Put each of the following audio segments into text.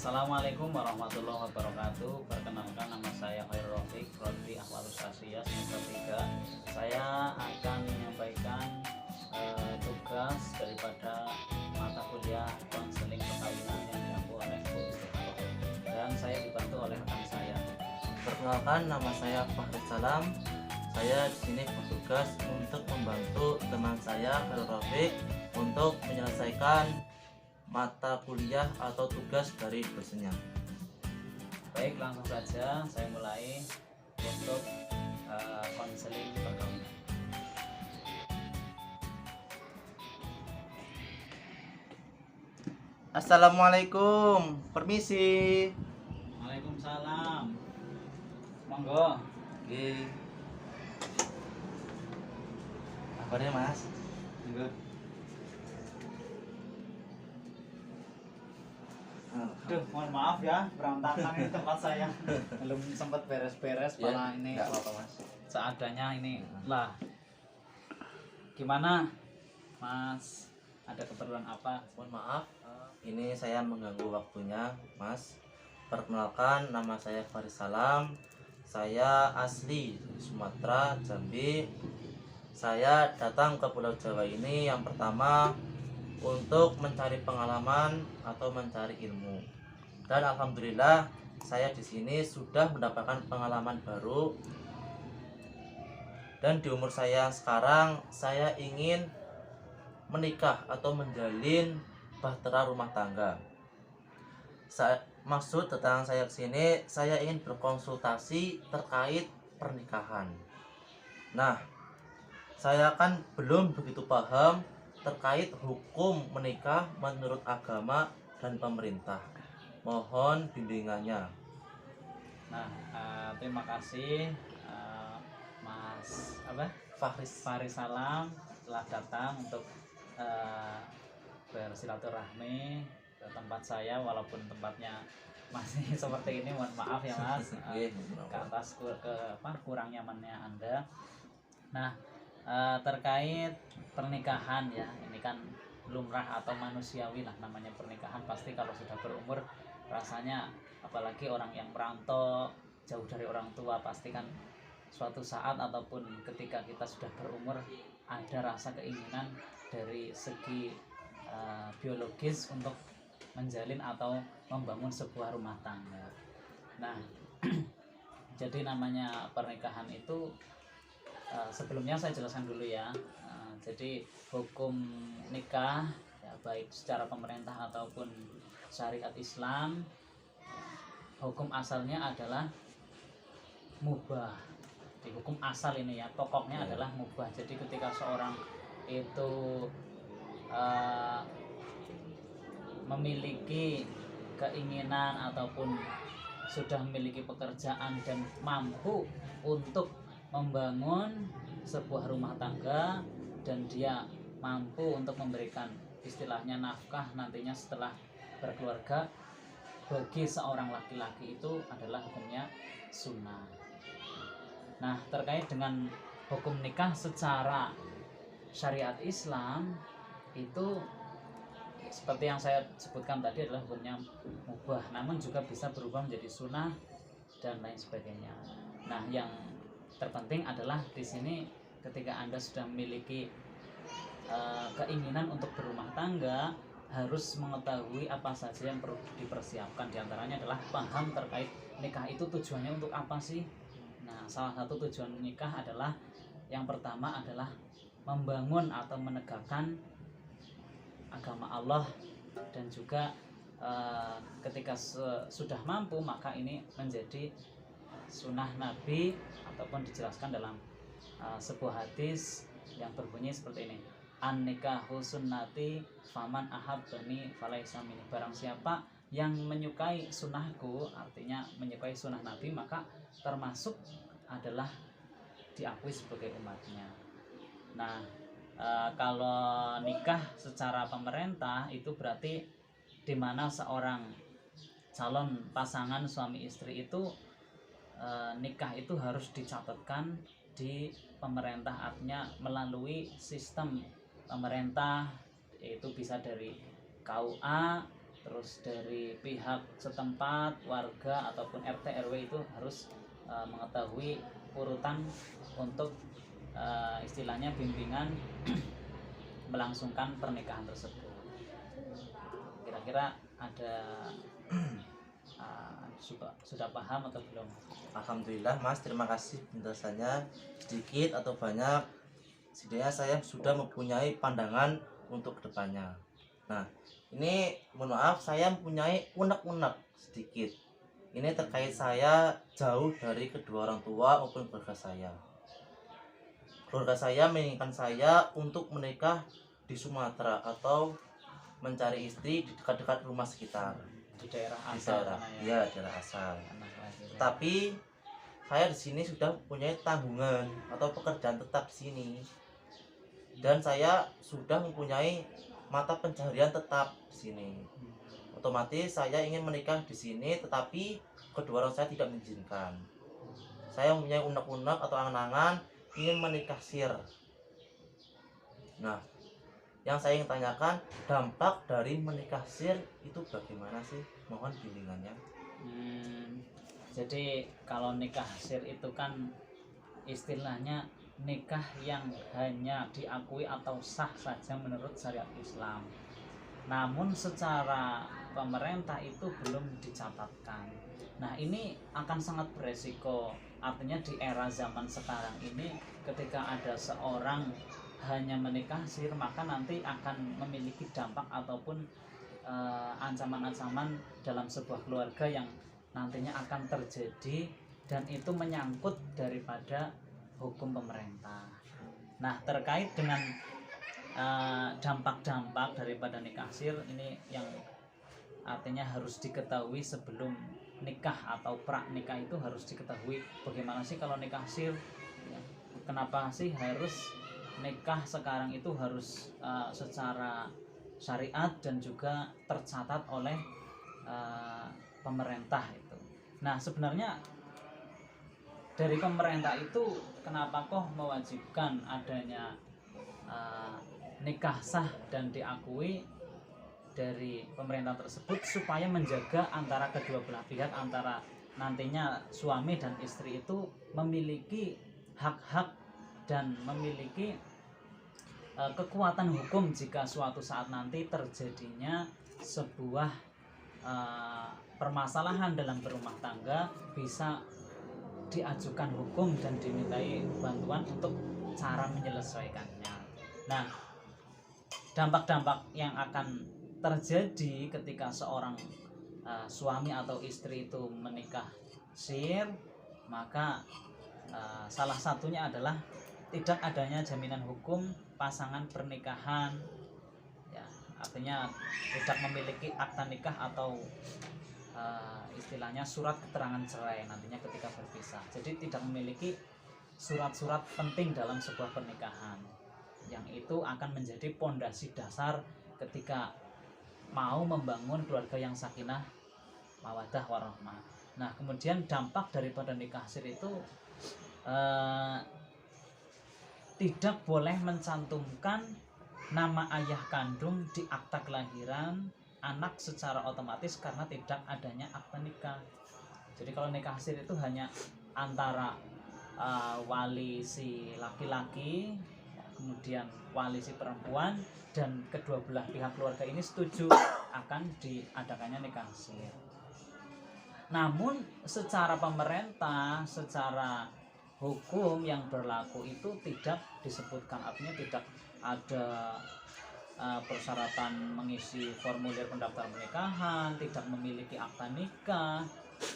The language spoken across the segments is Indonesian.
Assalamualaikum warahmatullahi wabarakatuh. Perkenalkan, nama saya Khairul Rafiq, Prodi Akhwalus Sasiyah semester 3. Saya akan menyampaikan tugas daripada mata kuliah konseling perkawinan yang diampu oleh Bu Istiqoroh, dan saya dibantu oleh rekan saya. Perkenalkan, nama saya Fahri Salam. Saya di sini bertugas untuk membantu teman saya Khairul Rafiq untuk menyelesaikan mata kuliah atau tugas dari dosennya. Baik, langsung saja saya mulai untuk konseling perkawinan. Assalamualaikum, permisi. Waalaikumsalam. Monggo. Oke. Kabarnya Mas? Monggo. Aduh, mohon maaf ya, berantakan ini tempat saya. Belum sempat beres-beres, malah ini Enggak apa-apa Mas. seadanya ini. Lah, gimana Mas? Ada keperluan apa? Mohon maaf, ini saya mengganggu waktunya Mas. Perkenalkan, nama saya Faris Salam. Saya asli Sumatera, Jambi. Saya datang ke Pulau Jawa ini yang pertama untuk mencari pengalaman atau mencari ilmu. Dan alhamdulillah saya di sini sudah mendapatkan pengalaman baru. Dan di umur saya sekarang, saya ingin menikah atau menjalin bahtera rumah tangga. Maksud datang saya ke sini, saya ingin berkonsultasi terkait pernikahan. Nah, saya kan belum begitu paham terkait hukum menikah menurut agama dan pemerintah. Mohon bimbingannya. Nah, terima kasih Mas Fahri Salam telah datang untuk bersilaturahmi ke tempat saya, walaupun tempatnya masih seperti ini. Mohon maaf ya Mas ke atas kurang nyamannya Anda. Nah, terkait pernikahan ya, ini kan lumrah atau manusiawi lah, namanya pernikahan pasti kalau sudah berumur rasanya, apalagi orang yang merantau jauh dari orang tua, pasti kan suatu saat ataupun ketika kita sudah berumur ada rasa keinginan dari segi biologis untuk menjalin atau membangun sebuah rumah tangga. Nah, jadi namanya pernikahan itu sebelumnya saya jelaskan dulu ya. Jadi hukum nikah ya, baik secara pemerintah ataupun syariat Islam, hukum asalnya adalah mubah. Di hukum asal ini ya, pokoknya adalah mubah. Jadi ketika seorang itu memiliki keinginan ataupun sudah memiliki pekerjaan dan mampu untuk membangun sebuah rumah tangga, dan dia mampu untuk memberikan istilahnya nafkah nantinya setelah berkeluarga, bagi seorang laki-laki itu adalah hukumnya sunnah. Nah, terkait dengan hukum nikah secara syariat Islam itu seperti yang saya sebutkan tadi adalah hukumnya mubah, namun juga bisa berubah menjadi sunnah dan lain sebagainya. Nah, yang terpenting adalah di sini ketika Anda sudah memiliki keinginan untuk berumah tangga, harus mengetahui apa saja yang perlu dipersiapkan. Di antaranya adalah paham terkait nikah itu tujuannya untuk apa sih. Nah, salah satu tujuan nikah adalah, yang pertama adalah membangun atau menegakkan agama Allah, dan juga ketika sudah mampu maka ini menjadi sunnah Nabi, ataupun dijelaskan dalam sebuah hadis yang berbunyi seperti ini: an nikahu sunnati faman ahabbani falaisa minni. Barang siapa yang menyukai sunnahku, artinya menyukai sunnah Nabi, maka termasuk adalah diakui sebagai umatnya. Nah, kalau nikah secara pemerintah itu berarti dimana seorang calon pasangan suami istri itu nikah itu harus dicatatkan di pemerintah, artinya melalui sistem pemerintah, yaitu bisa dari KUA terus dari pihak setempat, warga ataupun RT RW itu harus mengetahui urutan untuk istilahnya bimbingan melangsungkan pernikahan tersebut. Kira-kira ada sudah paham atau belum? Alhamdulillah Mas, terima kasih penjelasannya. Sedikit atau banyak, setidaknya saya sudah mempunyai pandangan untuk kedepannya. Nah, ini mohon maaf, saya mempunyai unek-unek sedikit. Ini terkait saya jauh dari kedua orang tua maupun keluarga saya. Keluarga saya menginginkan saya untuk menikah di Sumatera atau mencari istri di dekat-dekat rumah sekitar. Di daerah Di asal daerah, sana ya daerah asal. Anak lahir ya. Tapi saya di sini sudah mempunyai tanggungan atau pekerjaan tetap di sini, dan saya sudah mempunyai mata pencaharian tetap di sini. Otomatis saya ingin menikah di sini, tetapi kedua orang saya tidak mengizinkan. Saya mempunyai unek-unek atau angan-angan ingin menikah sir. Nah, yang saya ingin tanyakan, dampak dari menikah sir itu bagaimana sih? Mohon bimbingannya. Jadi kalau nikah sir itu kan istilahnya nikah yang hanya diakui atau sah saja menurut syariat Islam. Namun secara pemerintah itu belum dicatatkan. Nah, ini akan sangat beresiko. Artinya di era zaman sekarang ini ketika ada seorang hanya menikah sir, maka nanti akan memiliki dampak ataupun ancaman-ancaman dalam sebuah keluarga yang nantinya akan terjadi, dan itu menyangkut daripada hukum pemerintah. Nah, terkait dengan dampak-dampak daripada nikah sir ini yang artinya harus diketahui sebelum nikah atau pra nikah, itu harus diketahui bagaimana sih kalau nikah sir ya. Kenapa sih harus nikah sekarang itu harus secara syariat dan juga tercatat oleh pemerintah itu. Nah, sebenarnya dari pemerintah itu kenapa kok mewajibkan adanya nikah sah dan diakui dari pemerintah tersebut, supaya menjaga antara kedua belah pihak, antara nantinya suami dan istri itu memiliki hak-hak dan memiliki kekuatan hukum jika suatu saat nanti terjadinya sebuah permasalahan dalam berumah tangga, bisa diajukan hukum dan dimintai bantuan untuk cara menyelesaikannya. Nah, dampak-dampak yang akan terjadi ketika seorang suami atau istri itu menikah sir, maka salah satunya adalah tidak adanya jaminan hukum pasangan pernikahan ya, artinya tidak memiliki akta nikah atau istilahnya surat keterangan cerai nantinya ketika berpisah. Jadi tidak memiliki surat-surat penting dalam sebuah pernikahan, yang itu akan menjadi pondasi dasar ketika mau membangun keluarga yang sakinah mawaddah warahmah. Nah, kemudian dampak daripada nikah sir itu tidak boleh mencantumkan nama ayah kandung di akta kelahiran anak secara otomatis karena tidak adanya akta nikah. Jadi kalau nikah sir itu hanya antara wali si laki-laki, kemudian wali si perempuan, dan kedua belah pihak keluarga ini setuju akan diadakannya nikah sir. Namun secara pemerintah, secara hukum yang berlaku itu tidak disebutkan, artinya tidak ada persyaratan mengisi formulir pendaftar pernikahan, tidak memiliki akta nikah,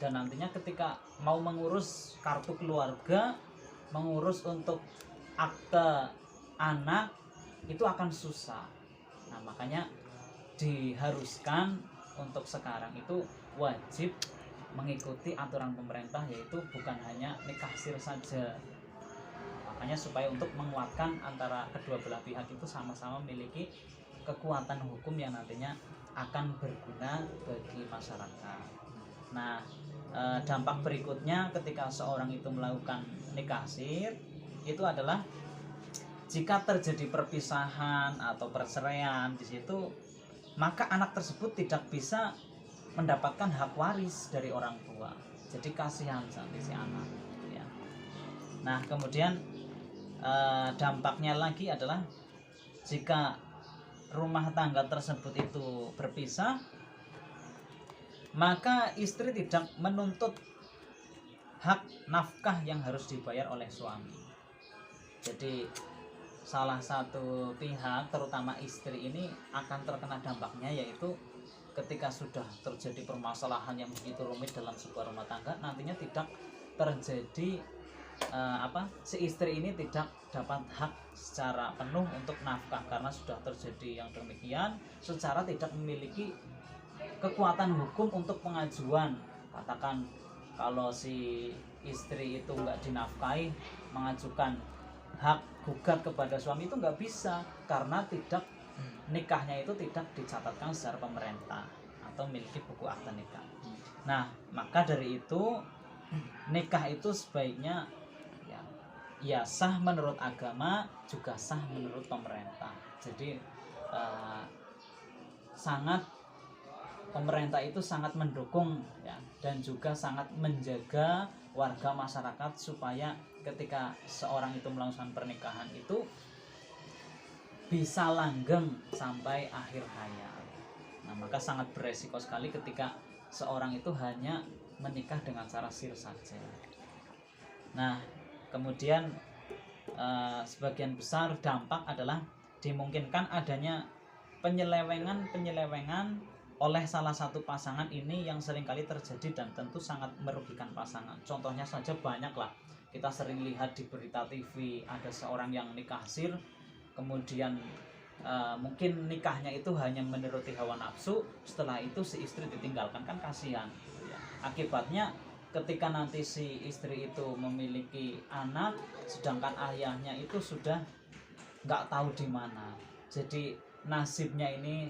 dan nantinya ketika mau mengurus kartu keluarga, mengurus untuk akte anak, itu akan susah. Nah, makanya diharuskan untuk sekarang itu wajib mengikuti aturan pemerintah, yaitu bukan hanya nikah sir saja. Makanya supaya untuk menguatkan antara kedua belah pihak itu sama-sama memiliki kekuatan hukum yang nantinya akan berguna bagi masyarakat. Nah, dampak berikutnya ketika seorang itu melakukan nikah sir itu adalah jika terjadi perpisahan atau perceraian, di situ maka anak tersebut tidak bisa mendapatkan hak waris dari orang tua. Jadi kasihan nanti si anak ya. Nah kemudian dampaknya lagi adalah jika rumah tangga tersebut itu berpisah, maka istri tidak menuntut hak nafkah yang harus dibayar oleh suami. Jadi salah satu pihak, terutama istri ini, akan terkena dampaknya, yaitu ketika sudah terjadi permasalahan yang begitu rumit dalam sebuah rumah tangga, nantinya tidak terjadi si istri ini tidak dapat hak secara penuh untuk nafkah karena sudah terjadi yang demikian, secara tidak memiliki kekuatan hukum untuk pengajuan. Katakan kalau si istri itu nggak dinafkahi, mengajukan hak gugat kepada suami itu nggak bisa, karena tidak, nikahnya itu tidak dicatatkan secara pemerintah atau memiliki buku akta nikah. Nah maka dari itu nikah itu sebaiknya ya sah menurut agama, juga sah menurut pemerintah. Jadi pemerintah itu sangat mendukung ya, dan juga sangat menjaga warga masyarakat supaya ketika seorang itu melangsungkan pernikahan itu bisa langgeng sampai akhir hayat. Nah maka sangat beresiko sekali ketika seorang itu hanya menikah dengan cara sir saja. Nah kemudian sebagian besar dampak adalah dimungkinkan adanya penyelewengan oleh salah satu pasangan ini yang seringkali terjadi dan tentu sangat merugikan pasangan. Contohnya saja banyak lah, kita sering lihat di berita TV ada seorang yang nikah sir, kemudian mungkin nikahnya itu hanya menuruti hawa nafsu, setelah itu si istri ditinggalkan, kan kasihan ya. Akibatnya ketika nanti si istri itu memiliki anak, sedangkan ayahnya itu sudah nggak tahu di mana. Jadi nasibnya ini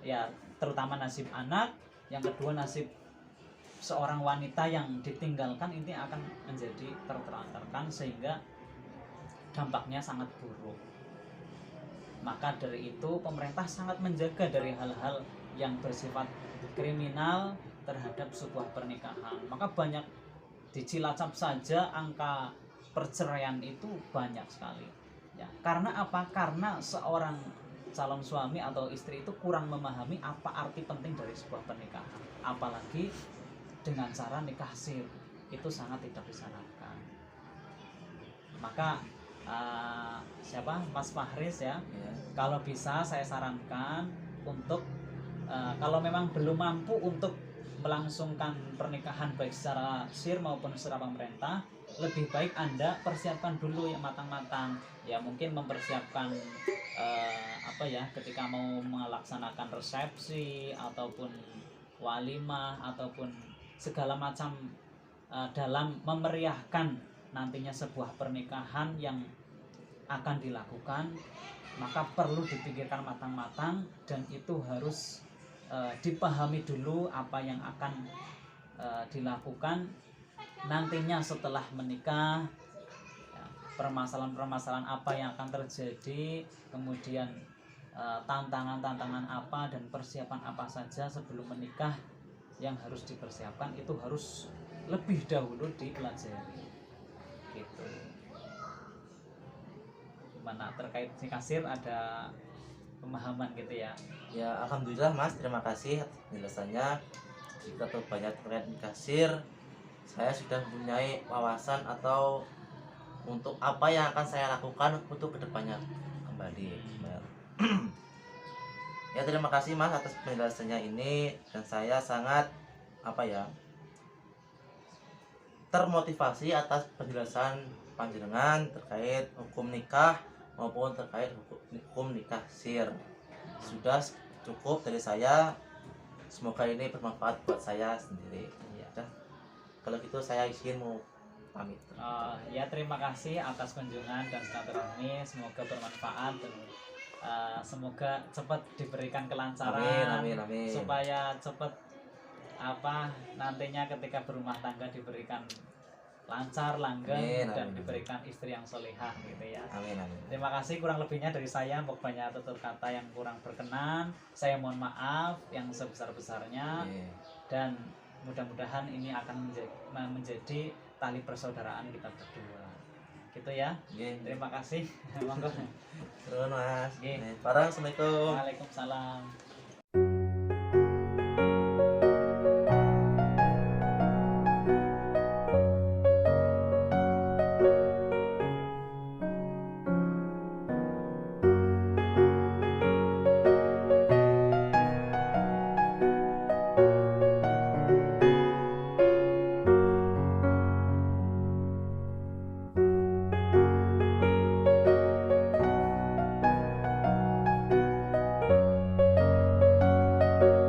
ya, terutama nasib anak, yang kedua nasib seorang wanita yang ditinggalkan ini akan menjadi tertelantarkan, sehingga dampaknya sangat buruk. Maka dari itu pemerintah sangat menjaga dari hal-hal yang bersifat kriminal terhadap sebuah pernikahan. Maka banyak di Cilacap saja angka perceraian itu banyak sekali ya. Karena apa? Karena seorang calon suami atau istri itu kurang memahami apa arti penting dari sebuah pernikahan, apalagi dengan cara nikah sir, itu sangat tidak disarankan. Maka Mas Fahris ya, kalau bisa saya sarankan untuk kalau memang belum mampu untuk melangsungkan pernikahan baik secara sir maupun secara pemerintah, lebih baik Anda persiapkan dulu yang matang-matang ya. Mungkin mempersiapkan ketika mau melaksanakan resepsi ataupun walimah ataupun segala macam dalam memeriahkan nantinya sebuah pernikahan yang akan dilakukan, maka perlu dipikirkan matang-matang, dan itu harus dipahami dulu apa yang akan dilakukan nantinya setelah menikah ya, permasalahan-permasalahan apa yang akan terjadi, kemudian tantangan-tantangan apa dan persiapan apa saja sebelum menikah yang harus dipersiapkan, itu harus lebih dahulu dipelajari gitu. Gimana terkait si kasir, ada pemahaman gitu ya? Ya alhamdulillah Mas, terima kasih atas penjelasannya. Jika terbanyak terkait kasir, saya sudah mempunyai wawasan atau untuk apa yang akan saya lakukan untuk kedepannya kembali. Ya terima kasih Mas atas penjelasannya ini, dan saya sangat termotivasi atas penjelasan panjenengan terkait hukum nikah maupun terkait hukum nikah sir. Sudah cukup dari saya, semoga ini bermanfaat buat saya sendiri ya. Kalau gitu saya izin mau pamit. Ya terima kasih atas kunjungan dan silaturahmi, semoga bermanfaat dan semoga cepat diberikan kelancaran. Amin. Supaya cepat nantinya ketika berumah tangga diberikan lancar, langgeng, Amin, dan amin. diberikan istri yang solehah gitu ya. Amin, amin. Terima kasih, kurang lebihnya dari saya, pokoknya tutur kata yang kurang berkenan saya mohon maaf yang sebesar-besarnya, Oke. dan mudah-mudahan ini akan menjadi tali persaudaraan kita berdua gitu ya. Oke. Terima kasih. Monggo. Terus Mas. Oke. Parang, assalamualaikum. Waalaikumsalam.